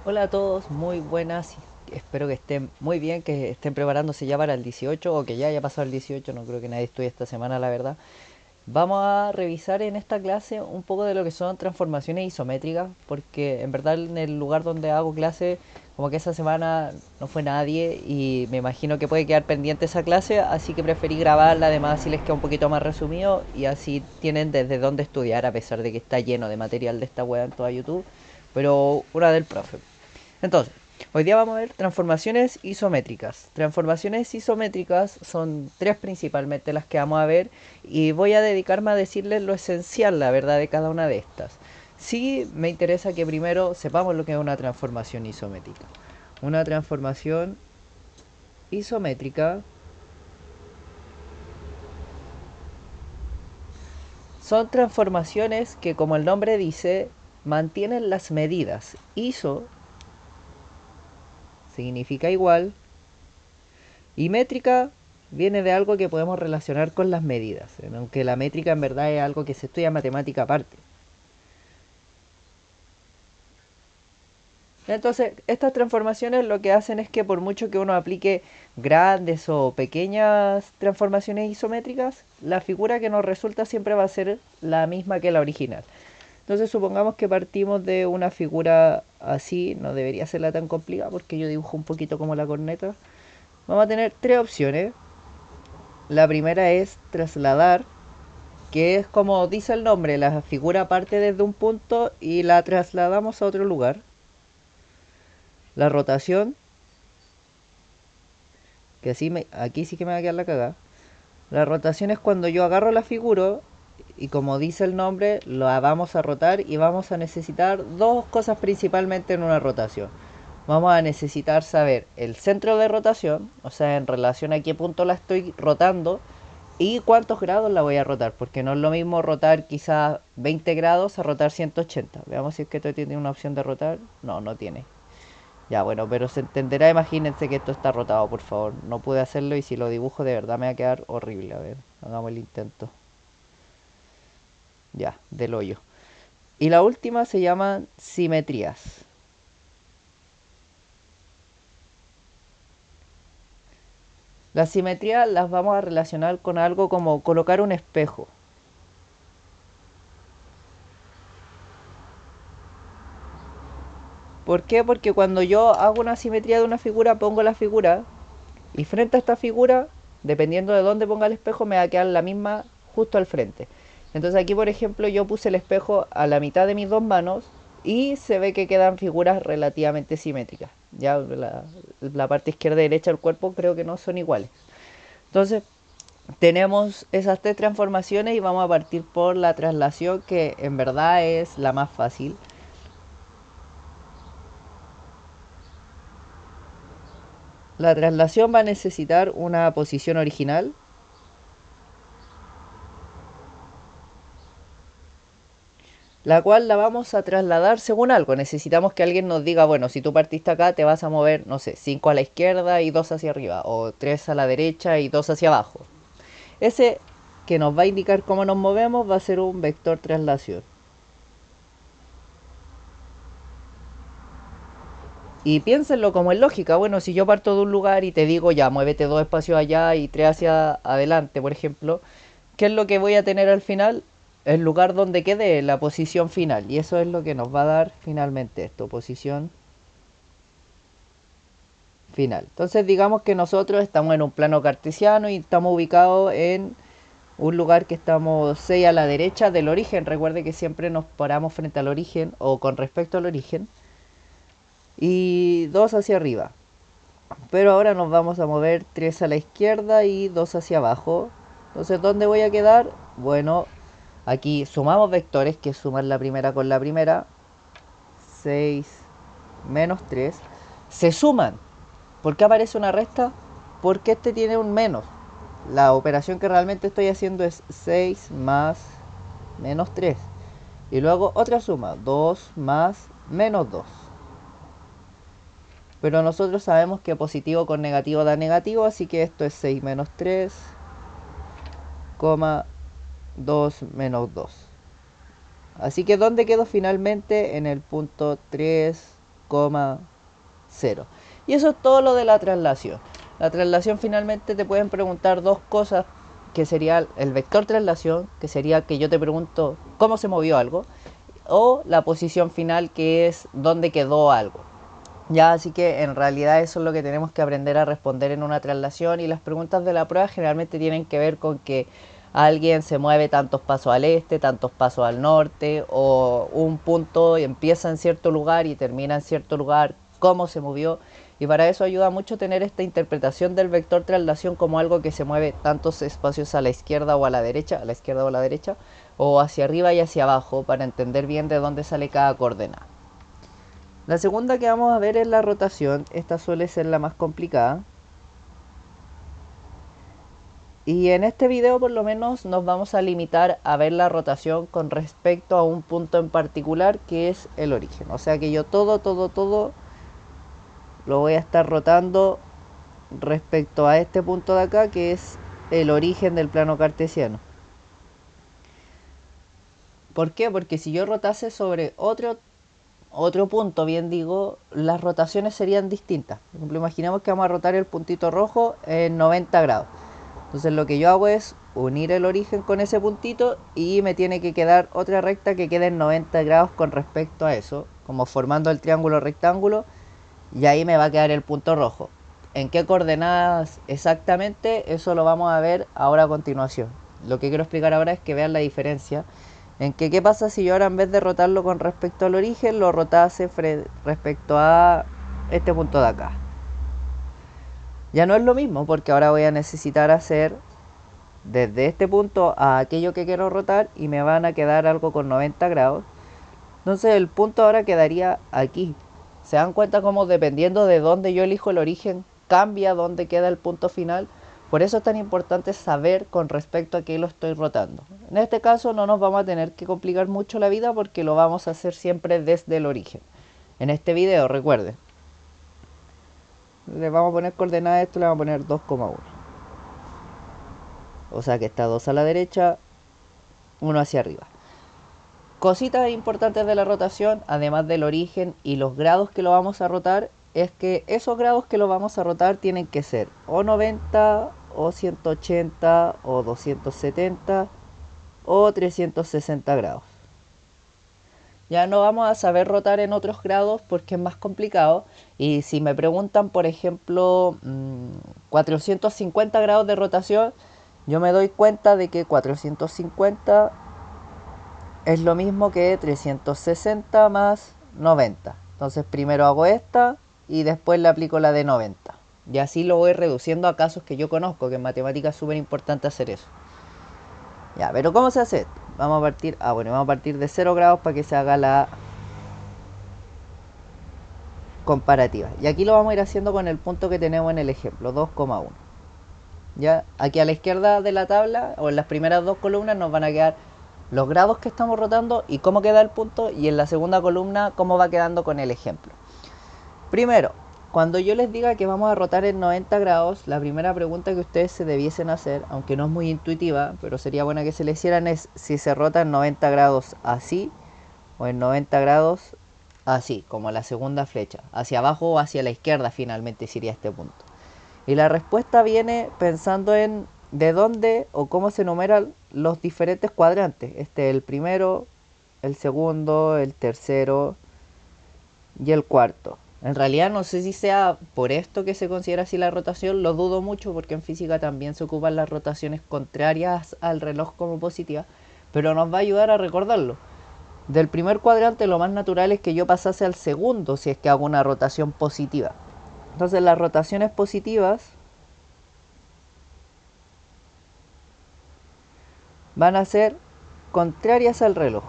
Hola a todos, muy buenas. Espero que estén muy bien, que estén preparándose ya para el 18 o que ya haya pasado el 18. No creo que nadie estudie esta semana, la verdad. Vamos a revisar en esta clase un poco de lo que son transformaciones isométricas, porque en verdad en el lugar donde hago clase, como que esa semana no fue nadie y me imagino que puede quedar pendiente esa clase, así que preferí grabarla, además así les queda un poquito más resumido y así tienen desde dónde estudiar a pesar de que está lleno de material de esta web en toda YouTube, pero una del profe. Entonces, hoy día vamos a ver transformaciones isométricas. Transformaciones isométricas son tres principalmente las que vamos a ver y voy a dedicarme a decirles lo esencial, la verdad, de cada una de estas. Sí me interesa que primero sepamos lo que es una transformación isométrica. Una transformación isométrica son transformaciones que, como el nombre dice, mantienen las medidas. Iso significa igual y métrica viene de algo que podemos relacionar con las medidas, aunque la métrica en verdad es algo que se estudia en matemática aparte. Entonces, estas transformaciones lo que hacen es que por mucho que uno aplique grandes o pequeñas transformaciones isométricas, la figura que nos resulta siempre va a ser la misma que la original. Entonces, supongamos que partimos de una figura así, no debería serla tan complicada porque yo dibujo un poquito como la corneta. Vamos a tener tres opciones. La primera es trasladar, que es como dice el nombre, la figura parte desde un punto y la trasladamos a otro lugar. La rotación, que aquí sí que me va a quedar la cagada. La rotación es cuando yo agarro la figura y como dice el nombre, la vamos a rotar y vamos a necesitar dos cosas principalmente en una rotación. Vamos a necesitar saber el centro de rotación, o sea, en relación a qué punto la estoy rotando y cuántos grados la voy a rotar, porque no es lo mismo rotar quizás 20 grados a rotar 180. Veamos si es que esto tiene una opción de rotar. No, no tiene. Ya, bueno, pero se entenderá, imagínense que esto está rotado, por favor. No pude hacerlo y si lo dibujo de verdad me va a quedar horrible. A ver, hagamos el intento. Ya, del hoyo. Y la última se llaman simetrías. Las simetrías las vamos a relacionar con algo como colocar un espejo. ¿Por qué? Porque cuando yo hago una simetría de una figura, pongo la figura y frente a esta figura, dependiendo de dónde ponga el espejo, me va a quedar la misma justo al frente. Entonces aquí, por ejemplo, yo puse el espejo a la mitad de mis dos manos y se ve que quedan figuras relativamente simétricas. Ya la parte izquierda y derecha del cuerpo creo que no son iguales. Entonces tenemos esas tres transformaciones y vamos a partir por la traslación que en verdad es la más fácil. La traslación va a necesitar una posición original, la cual la vamos a trasladar según algo. Necesitamos que alguien nos diga, bueno, si tú partiste acá te vas a mover, no sé, 5 a la izquierda y 2 hacia arriba, o 3 a la derecha y 2 hacia abajo. Ese que nos va a indicar cómo nos movemos va a ser un vector traslación. Y piénsenlo como en lógica. Bueno, si yo parto de un lugar y te digo ya, muévete 2 espacios allá y 3 hacia adelante, por ejemplo, ¿qué es lo que voy a tener al final? El lugar donde quede, la posición final. Y eso es lo que nos va a dar finalmente esto, posición final. Entonces digamos que nosotros estamos en un plano cartesiano y estamos ubicados en un lugar que estamos 6 a la derecha del origen. Recuerde que siempre nos paramos frente al origen o con respecto al origen. Y 2 hacia arriba. Pero ahora nos vamos a mover 3 a la izquierda y 2 hacia abajo. Entonces, ¿dónde voy a quedar? Bueno, aquí sumamos vectores, que es sumar la primera con la primera. 6 menos 3. Se suman. ¿Por qué aparece una resta? Porque este tiene un menos. La operación que realmente estoy haciendo es 6 más menos 3. Y luego otra suma, 2 más menos 2. Pero nosotros sabemos que positivo con negativo da negativo, así que esto es 6 menos 3, 2 menos 2. Así que ¿dónde quedo finalmente? En el punto 3, 0. Y eso es todo lo de la traslación. La traslación finalmente te pueden preguntar dos cosas, que sería el vector traslación, que sería que yo te pregunto cómo se movió algo, o la posición final, que es dónde quedó algo. Ya, así que en realidad eso es lo que tenemos que aprender a responder en una traslación, y las preguntas de la prueba generalmente tienen que ver con que alguien se mueve tantos pasos al este, tantos pasos al norte, o un punto empieza en cierto lugar y termina en cierto lugar, cómo se movió. Y para eso ayuda mucho tener esta interpretación del vector traslación como algo que se mueve tantos espacios a la izquierda o a la derecha, o hacia arriba y hacia abajo, para entender bien de dónde sale cada coordenada. La segunda que vamos a ver es la rotación. Esta suele ser la más complicada. Y en este video por lo menos nos vamos a limitar a ver la rotación con respecto a un punto en particular, que es el origen. O sea que yo todo lo voy a estar rotando respecto a este punto de acá, que es el origen del plano cartesiano. ¿Por qué? Porque si yo rotase sobre otro punto, bien digo, las rotaciones serían distintas. Por ejemplo, imaginemos que vamos a rotar el puntito rojo en 90 grados. Entonces lo que yo hago es unir el origen con ese puntito, y me tiene que quedar otra recta que quede en 90 grados con respecto a eso, como formando el triángulo rectángulo, y ahí me va a quedar el punto rojo. ¿En qué coordenadas exactamente? Eso lo vamos a ver ahora a continuación. Lo que quiero explicar ahora es que vean la diferencia en que qué pasa si yo ahora, en vez de rotarlo con respecto al origen, lo rotase respecto a este punto de acá. Ya no es lo mismo, porque ahora voy a necesitar hacer desde este punto a aquello que quiero rotar, y me van a quedar algo con 90 grados. Entonces el punto ahora quedaría aquí. ¿Se dan cuenta cómo, dependiendo de dónde yo elijo el origen, cambia dónde queda el punto final? Por eso es tan importante saber con respecto a qué lo estoy rotando. En este caso no nos vamos a tener que complicar mucho la vida, porque lo vamos a hacer siempre desde el origen. En este video, recuerden, le vamos a poner coordenadas a esto, le vamos a poner 2,1. O sea que está 2 a la derecha, 1 hacia arriba. Cositas importantes de la rotación, además del origen y los grados que lo vamos a rotar, es que esos grados que lo vamos a rotar tienen que ser o 90, o 180, o 270, o 360 grados. Ya no vamos a saber rotar en otros grados porque es más complicado. Y si me preguntan, por ejemplo, 450 grados de rotación, yo me doy cuenta de que 450 es lo mismo que 360 más 90. Entonces primero hago esta y después le aplico la de 90. Y así lo voy reduciendo a casos que yo conozco, que en matemáticas es súper importante hacer eso. Ya, pero ¿cómo se hace esto? Vamos a partir de 0 grados para que se haga la comparativa. Y aquí lo vamos a ir haciendo con el punto que tenemos en el ejemplo, 2,1. Ya, aquí a la izquierda de la tabla, o en las primeras dos columnas, nos van a quedar los grados que estamos rotando y cómo queda el punto, y en la segunda columna cómo va quedando con el ejemplo. Primero, cuando yo les diga que vamos a rotar en 90 grados, la primera pregunta que ustedes se debiesen hacer, aunque no es muy intuitiva, pero sería buena que se le hicieran, es si se rota en 90 grados así, o en 90 grados así, como la segunda flecha, hacia abajo o hacia la izquierda finalmente sería este punto. Y la respuesta viene pensando en de dónde o cómo se enumeran los diferentes cuadrantes. Este es el primero, el segundo, el tercero y el cuarto. En realidad no sé si sea por esto que se considera así la rotación, lo dudo mucho, porque en física también se ocupan las rotaciones contrarias al reloj como positivas, pero nos va a ayudar a recordarlo. Del primer cuadrante lo más natural es que yo pasase al segundo si es que hago una rotación positiva. Entonces las rotaciones positivas van a ser contrarias al reloj.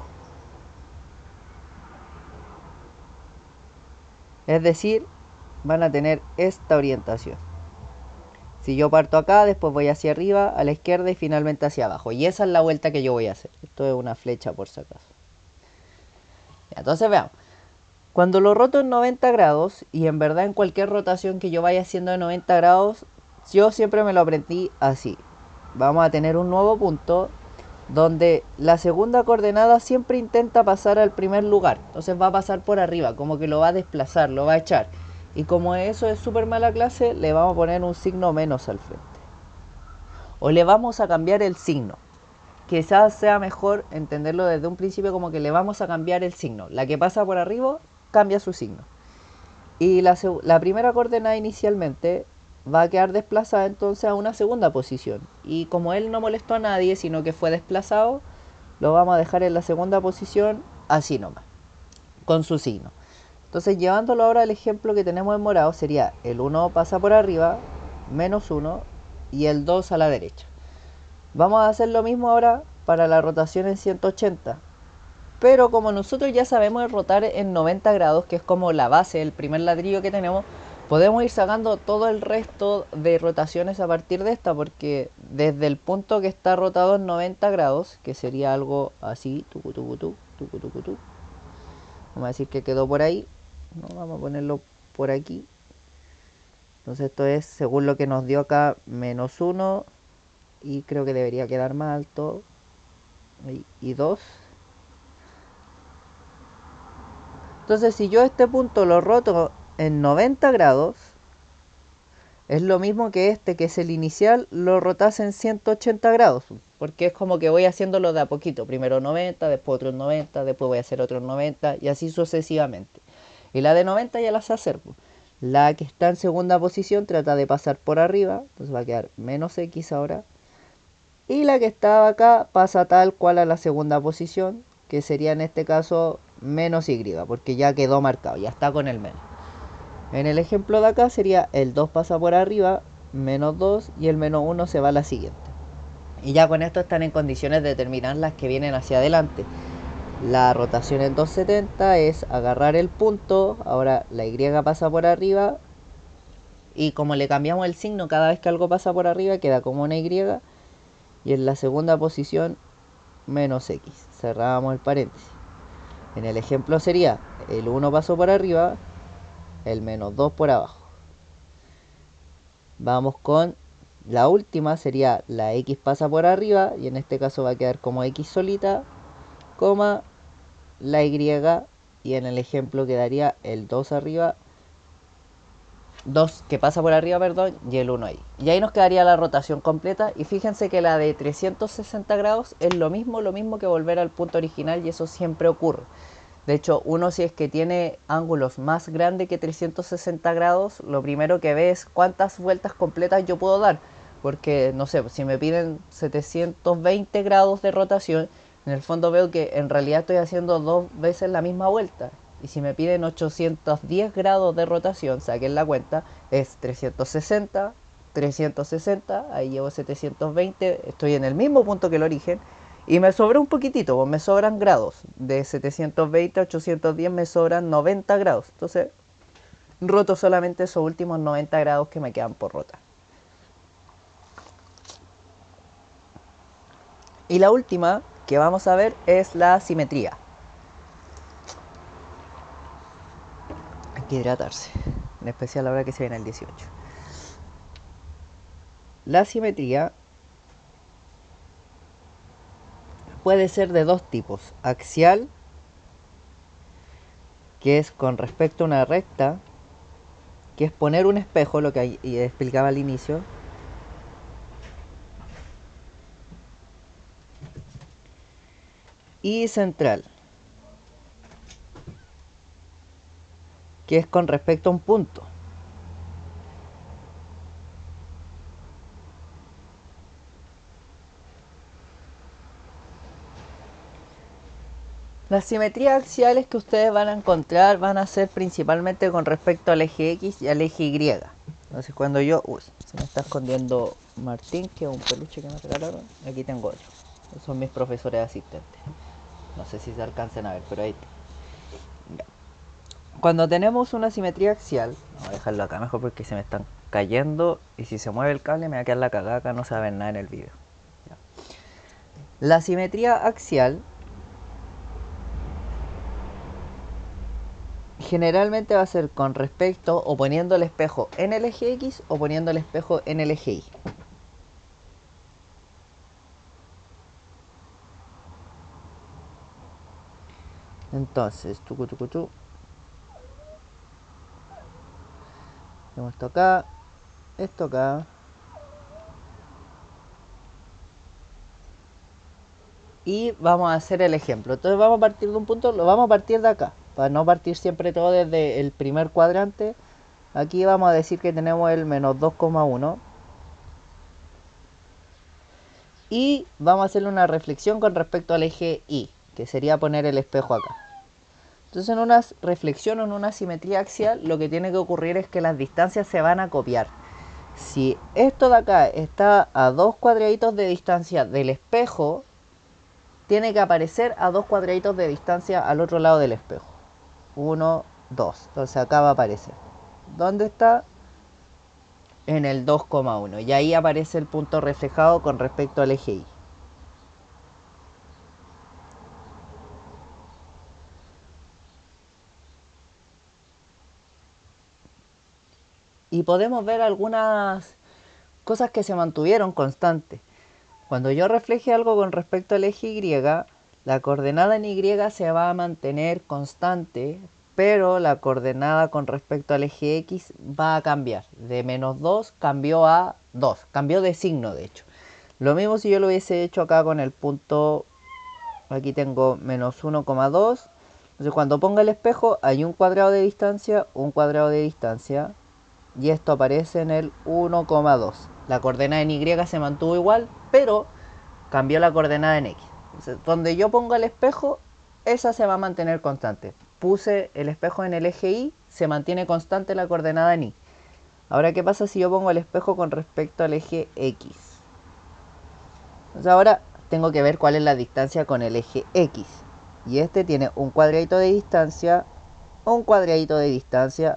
Es decir, van a tener esta orientación. Si yo parto acá, después voy hacia arriba, a la izquierda y finalmente hacia abajo. Y esa es la vuelta que yo voy a hacer. Esto es una flecha por si acaso. Entonces veamos. Cuando lo roto en 90 grados, y en verdad en cualquier rotación que yo vaya haciendo de 90 grados, yo siempre me lo aprendí así. Vamos a tener un nuevo punto, donde la segunda coordenada siempre intenta pasar al primer lugar. Entonces va a pasar por arriba, como que lo va a desplazar, lo va a echar. Y como eso es súper mala clase, le vamos a poner un signo menos al frente. O le vamos a cambiar el signo. Quizás sea mejor entenderlo desde un principio como que le vamos a cambiar el signo. La que pasa por arriba cambia su signo. Y la primera coordenada inicialmente va a quedar desplazada entonces a una segunda posición. Y como él no molestó a nadie, sino que fue desplazado, lo vamos a dejar en la segunda posición así nomás, con su signo. Entonces, llevándolo ahora al ejemplo que tenemos en morado, sería el 1 pasa por arriba, menos 1, y el 2 a la derecha. Vamos a hacer lo mismo ahora para la rotación en 180. Pero como nosotros ya sabemos rotar en 90 grados, que es como la base, el primer ladrillo que tenemos, podemos ir sacando todo el resto de rotaciones a partir de esta, porque desde el punto que está rotado en 90 grados, que sería algo así, vamos a decir que quedó por ahí, no, vamos a ponerlo por aquí. Entonces esto es, según lo que nos dio acá, menos 1, y creo que debería quedar más alto, y 2. Entonces si yo este punto lo roto en 90 grados, es lo mismo que este, que es el inicial, lo rotase en 180 grados. Porque es como que voy haciéndolo de a poquito. Primero 90, después otros 90, después voy a hacer otros 90 y así sucesivamente. Y la de 90 ya la sé hacer. La que está en segunda posición trata de pasar por arriba. Entonces va a quedar menos X ahora. Y la que estaba acá pasa tal cual a la segunda posición, que sería en este caso menos Y, porque ya quedó marcado, ya está con el menos. En el ejemplo de acá sería el 2 pasa por arriba, menos 2, y el menos 1 se va a la siguiente. Y ya con esto están en condiciones de determinar las que vienen hacia adelante. La rotación en 270 es agarrar el punto, ahora la Y pasa por arriba, y como le cambiamos el signo cada vez que algo pasa por arriba, queda como una Y, y en la segunda posición menos X. Cerramos el paréntesis. En el ejemplo sería el 1 pasó por arriba, el menos 2 por abajo. Vamos con la última, sería la X pasa por arriba, y en este caso va a quedar como X solita, coma, la Y, y en el ejemplo quedaría el 2 arriba, 2 que pasa por arriba, perdón, y el 1 ahí. Y ahí nos quedaría la rotación completa, y fíjense que la de 360 grados es lo mismo que volver al punto original, y eso siempre ocurre. De hecho, uno si es que tiene ángulos más grandes que 360 grados, lo primero que ve es cuántas vueltas completas yo puedo dar. Porque, no sé, si me piden 720 grados de rotación, en el fondo veo que en realidad estoy haciendo 2 veces la misma vuelta. Y si me piden 810 grados de rotación, saquen la cuenta, es 360, 360, ahí llevo 720, estoy en el mismo punto que el origen. Y me sobra un poquitito, pues me sobran grados. De 720 a 810 me sobran 90 grados. Entonces, roto solamente esos últimos 90 grados que me quedan por rotar. Y la última que vamos a ver es la simetría. Hay que hidratarse, en especial ahora que se viene el 18. La simetría puede ser de dos tipos. Axial, que es con respecto a una recta, que es poner un espejo, lo que explicaba al inicio. Y central, que es con respecto a un punto. Las simetrías axiales que ustedes van a encontrar van a ser principalmente con respecto al eje X y al eje Y. Entonces cuando yo... Uy, se me está escondiendo Martín, que es un peluche que me regalaron. Aquí tengo otro. Esos son mis profesores asistentes. No sé si se alcancen a ver, pero ahí... Cuando tenemos una simetría axial... Voy a dejarlo acá mejor porque se me están cayendo. Y si se mueve el cable me va a quedar la cagada acá, no se va a ver nada en el video. La simetría axial generalmente va a ser con respecto o poniendo el espejo en el eje X o poniendo el espejo en el eje Y. Entonces, tenemos esto acá, y vamos a hacer el ejemplo. Entonces vamos a partir de un punto, lo vamos a partir de acá, para no partir siempre todo desde el primer cuadrante. Aquí vamos a decir que tenemos el menos 2,1 y vamos a hacerle una reflexión con respecto al eje Y, que sería poner el espejo acá. Entonces en una reflexión o en una simetría axial lo que tiene que ocurrir es que las distancias se van a copiar. Si esto de acá está a 2 cuadraditos de distancia del espejo, tiene que aparecer a 2 cuadraditos de distancia al otro lado del espejo. 1, 2. Entonces acá va a aparecer. ¿Dónde está? En el 2,1. Y ahí aparece el punto reflejado con respecto al eje Y. Y podemos ver algunas cosas que se mantuvieron constantes. Cuando yo refleje algo con respecto al eje Y, la coordenada en Y se va a mantener constante, pero la coordenada con respecto al eje X va a cambiar. De menos 2 cambió a 2, cambió de signo de hecho. Lo mismo si yo lo hubiese hecho acá con el punto, aquí tengo menos 1,2. Entonces cuando ponga el espejo hay un cuadrado de distancia, y esto aparece en el 1,2. La coordenada en Y se mantuvo igual, pero cambió la coordenada en X. Entonces, donde yo pongo el espejo, esa se va a mantener constante. Puse el espejo en el eje Y, se mantiene constante la coordenada en Y. Ahora, ¿qué pasa si yo pongo el espejo con respecto al eje X? Entonces ahora tengo que ver cuál es la distancia con el eje X. Y este tiene un cuadradito de distancia,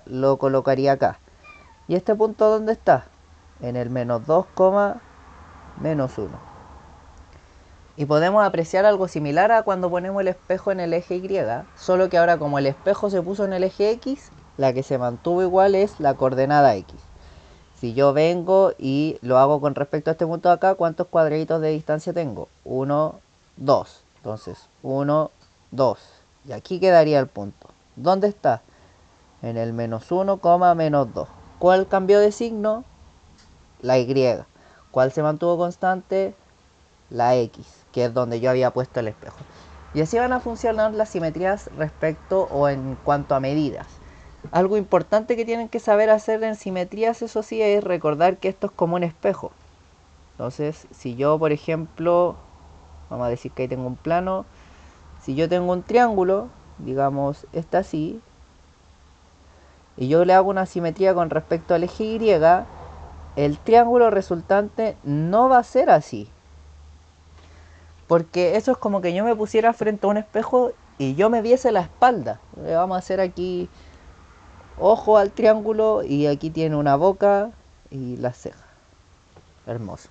lo colocaría acá. ¿Y este punto dónde está? En el menos 2, menos 1. Y podemos apreciar algo similar a cuando ponemos el espejo en el eje Y, solo que ahora como el espejo se puso en el eje X, la que se mantuvo igual es la coordenada X. Si yo vengo y lo hago con respecto a este punto de acá, ¿cuántos cuadraditos de distancia tengo? 1, 2. Entonces, 1, 2. Y aquí quedaría el punto. ¿Dónde está? En el menos 1, menos 2. ¿Cuál cambió de signo? La Y. ¿Cuál se mantuvo constante? La X, que es donde yo había puesto el espejo. Y así van a funcionar las simetrías respecto o en cuanto a medidas. Algo importante que tienen que saber hacer en simetrías, eso sí, es recordar que esto es como un espejo. Entonces, si yo, por ejemplo, vamos a decir que ahí tengo un plano, si yo tengo un triángulo, digamos, está así, y yo le hago una simetría con respecto al eje Y, el triángulo resultante no va a ser así. Porque eso es como que yo me pusiera frente a un espejo y yo me viese la espalda. Le vamos a hacer aquí ojo al triángulo y aquí tiene una boca y las cejas. Hermoso.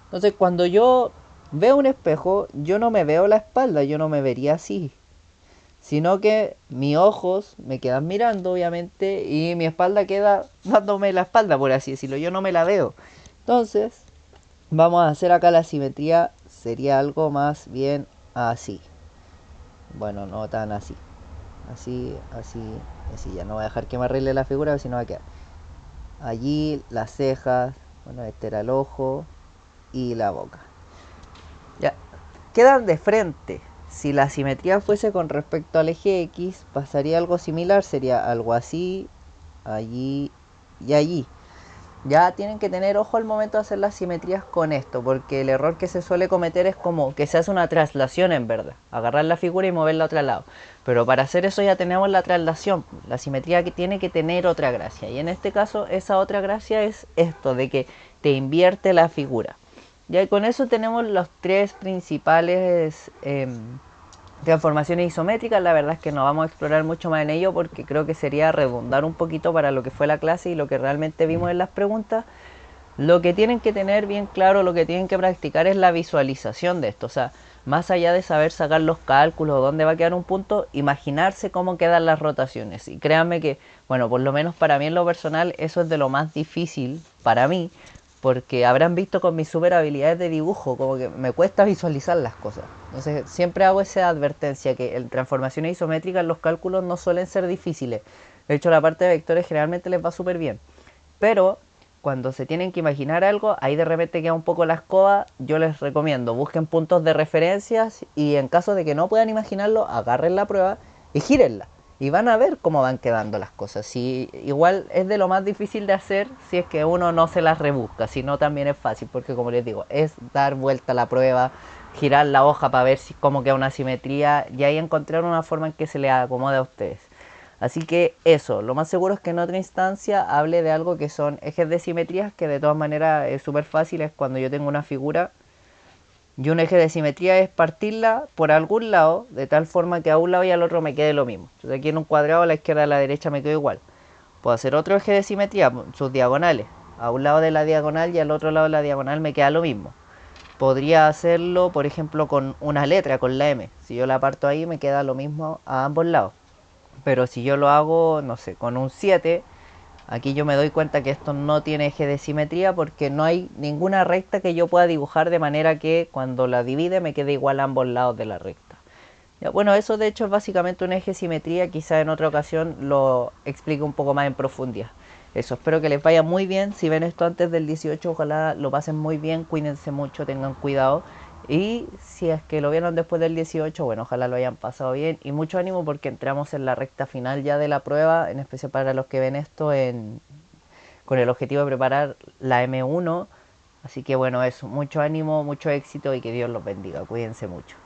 Entonces cuando yo veo un espejo, yo no me veo la espalda, yo no me vería así. Sino que mis ojos me quedan mirando, obviamente, y mi espalda queda dándome la espalda, por así decirlo. Yo no me la veo. Entonces, vamos a hacer acá la simetría, sería algo más bien así. Bueno, no tan así. Así, así, así. Ya no voy a dejar que me arregle la figura, si no va a quedar. Allí las cejas, bueno, este era el ojo y la boca. Ya, quedan de frente. Si la simetría fuese con respecto al eje X, pasaría algo similar, sería algo así, allí y allí. Ya tienen que tener ojo al momento de hacer las simetrías con esto, porque el error que se suele cometer es como que se hace una traslación en verdad, agarrar la figura y moverla a otro lado. Pero para hacer eso ya tenemos la traslación, la simetría que tiene que tener otra gracia. Y en este caso esa otra gracia es esto, de que te invierte la figura. Ya con eso tenemos los tres principales transformaciones isométricas. La verdad es que no vamos a explorar mucho más en ello porque creo que sería redundar un poquito para lo que fue la clase y lo que realmente vimos en las preguntas. Lo que tienen que tener bien claro, lo que tienen que practicar es la visualización de esto. O sea, más allá de saber sacar los cálculos, dónde va a quedar un punto, imaginarse cómo quedan las rotaciones. Y créanme que, bueno, por lo menos para mí en lo personal, eso es de lo más difícil para mí, porque habrán visto con mis super habilidades de dibujo, como que me cuesta visualizar las cosas. Entonces siempre hago esa advertencia, que en transformaciones isométricas los cálculos no suelen ser difíciles. De hecho, la parte de vectores generalmente les va súper bien. Pero cuando se tienen que imaginar algo, ahí de repente queda un poco la escoba. Yo les recomiendo, busquen puntos de referencias y en caso de que no puedan imaginarlo, agarren la prueba y gírenla. Y van a ver cómo van quedando las cosas. Si igual es de lo más difícil de hacer si es que uno no se las rebusca. Si no, también es fácil, porque como les digo, es dar vuelta a la prueba, girar la hoja para ver si cómo queda una simetría y ahí encontrar una forma en que se le acomode a ustedes. Así que eso, lo más seguro es que en otra instancia hable de algo que son ejes de simetrías, que de todas maneras es súper fácil, es cuando yo tengo una figura y un eje de simetría es partirla por algún lado, de tal forma que a un lado y al otro me quede lo mismo. Entonces aquí en un cuadrado a la izquierda y a la derecha me quedo igual. Puedo hacer otro eje de simetría, sus diagonales. A un lado de la diagonal y al otro lado de la diagonal me queda lo mismo. Podría hacerlo, por ejemplo, con una letra, con la M. Si yo la parto ahí me queda lo mismo a ambos lados. Pero si yo lo hago, no sé, con un 7, aquí yo me doy cuenta que esto no tiene eje de simetría porque no hay ninguna recta que yo pueda dibujar de manera que cuando la divide me quede igual a ambos lados de la recta. Ya, bueno, eso de hecho es básicamente un eje de simetría, quizá en otra ocasión lo explique un poco más en profundidad. Eso, espero que les vaya muy bien. Si ven esto antes del 18, ojalá lo pasen muy bien, cuídense mucho, tengan cuidado. Y si es que lo vieron después del 18, bueno, ojalá lo hayan pasado bien. Y mucho ánimo porque entramos en la recta final ya de la prueba, en especial para los que ven esto con el objetivo de preparar la M1. Así que bueno, eso, mucho ánimo, mucho éxito y que Dios los bendiga. Cuídense mucho.